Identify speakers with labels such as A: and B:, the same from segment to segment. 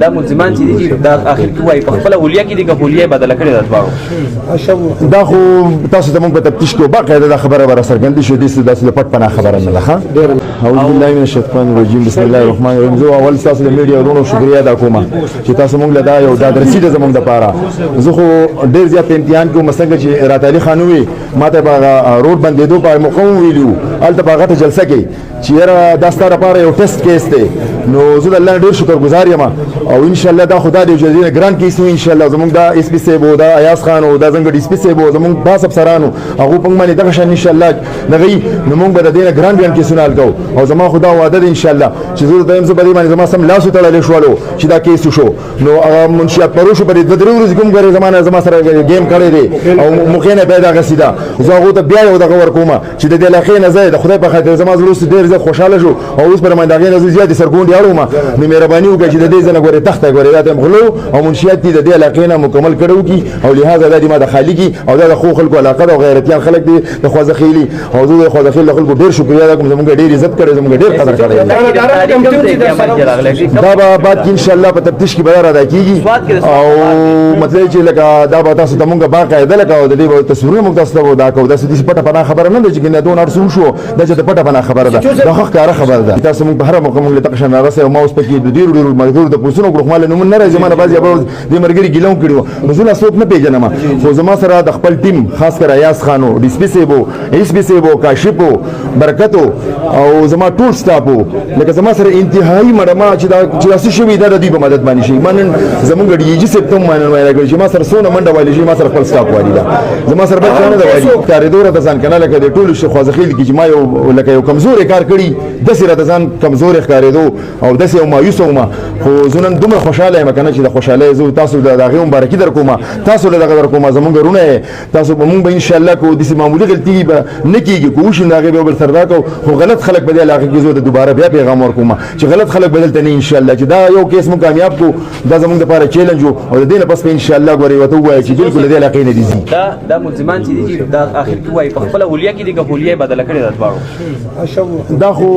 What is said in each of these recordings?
A: دا ملزمان چې دي دا اخر کې وایي په خپل اولیا کې دي که بدل کړي د اتباعو
B: دا خو تاسو ته موږ په تفتیش کې باقاعده دا خبره به راڅرګندې شوې دي داسې د پټ پناه خبره نه ده. اعوذ بالله من الشیطان الرجیم بسم الله الرحمن الرحیم. زه اول تاسو د میډیا ورونو شکریا ادا کوم چې تاسو موږ له دا یو دا درسي ده زموږ دپاره. زه خو ډېر زیات په امتحان کې وم څنګه چې رات علي خان ووي ما ته به هغه روډ بندېدو په موقع وویلي وو هلته به هغه ته جلسه کوي چې یاره دا ستا لپاره یو ټیسټ کیس دی. نو زه د الله نه ډېر شکرګزار یم او انشاءالله دا خو دا د یو جدي نه ګران کیس و انشاءالله زموږ دا ایس پي صاحب و دا ایاز خان و دا زموږ ډي اس پي صاحب و زموږ باس افسرانو هغو په موږ باندې دغه شان انشاءالله دغه وي نو موږ به د دې نه ګران کیسونه حل کوو او زما خو دا وعده ده انشاءالله چې زه ورته یم زه په دې باندې زما سم لاس وتړلی شولو چې دا کیس وشو نو هغه منشیات پروشو په دې دوه درې ورځې کوم ګورې زما سره ګیم کړی دی او موقع نه پیدا اخیستې ده. زه هغو ته بیا یو دغه ورکوم چې د دې علاقې نه زه د خدای په خاطر زما زړه اوس ډېر زیات خوشحاله شو او اوس پر باندې هغې نه زه زیاتې سرګونډې اړوم نو مهرباني وکړه چې د دې ځای نه ګورې تخته ګورې دا ته یم غلو او منشیات دي د دې علاقې نه مکمل کړی وکړي او لهذا دا دې ما د خالي کي او دا د ښو خلکو علاقه ده او غیرتیان خلک دي د خوازخیلي او زه د خوازخیل خلکو ډېر شکریا ادا کوم زموږ ډېر عزت کړی زموږ ډېر قدر کړی دا به بعد کې انشاءالله په تفتیش کې به دا ادا کېږي او مطلب چې لکه دا به تاسو ته مونږ باقاعده لکه او د دې به تصویرونه مونږ تاسو ته دا کوو داسې پټه پناه خبره نه ده چې کنه دونه ارسو شو دا چې د پټه پناه خبره ده دا خو ښکاره خبره ده. تاسو مونږ په هره موقع مونږ له دغه شان راسئ او ما اوس پکې د ډېرو ډېرو ملګرو د پوښتنو وکړو خو ما له نومونه نه راځي ما نه بعضې به دې ملګري ګیله هم کړي وو نو زه لا څوک نه پېژنم خو زما سره د خپل ټیم خاص کر ایاز خان و ډي اس پي صاحب و ایس پي صاحب و کاشف و برکت او زما ټول سټاف و لکه زما سره انتهایي مړما چې دا څه شوي دا د دوی په مدد باندې شي ما نن زمونږ ډي جي صاحب ته هم معاینه کړي چې ما سره څونه منډه والي شي ما سره خپل سټاف والي ده زما سره بل څه نه ده والي کارېدو راته ځان کنه لکه د ټولو خوازخیل کې چې ما یو لکه یو کمزوری کار کړي داسې راته ځان کمزوری ښکارېدو او داسې یو مایوس وم خو زه نن دومره خوشحاله یم که نه چې د خوشحالۍ زه تاسو د هغې مبارکي در کوم تاسو له دغه در کوم زمونږ رونه یې تاسو به مونږ به انشاءالله کو داسې معمولي غلطي به نه کېږي که وشي نو هغې به بل سره دا کوو خو غلط خلک په دې علاقه کې زه د دوباره بیا پیغام ورکوم چې غلط خلک به دلته نه انشاءالله چې دا یو کیس مونږ کامیاب کړو دا زمونږ دپاره چیلنج و او د دې نه پس به انشاءالله ګورې ورته ووایه چې بلکل د دې علاقې نه دي ځي
A: دا ملزمان چې دي دا اخر کې وایي په خپله اولیا کې دي که اولیا بدله کړې ده اتباعو
B: دا خو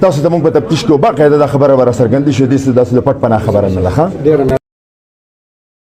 B: تاسو ته موږ په تفتیش کې باقاعده دا خبره به راڅرګندې شوې داسې د پټ پناه خبره نه ده.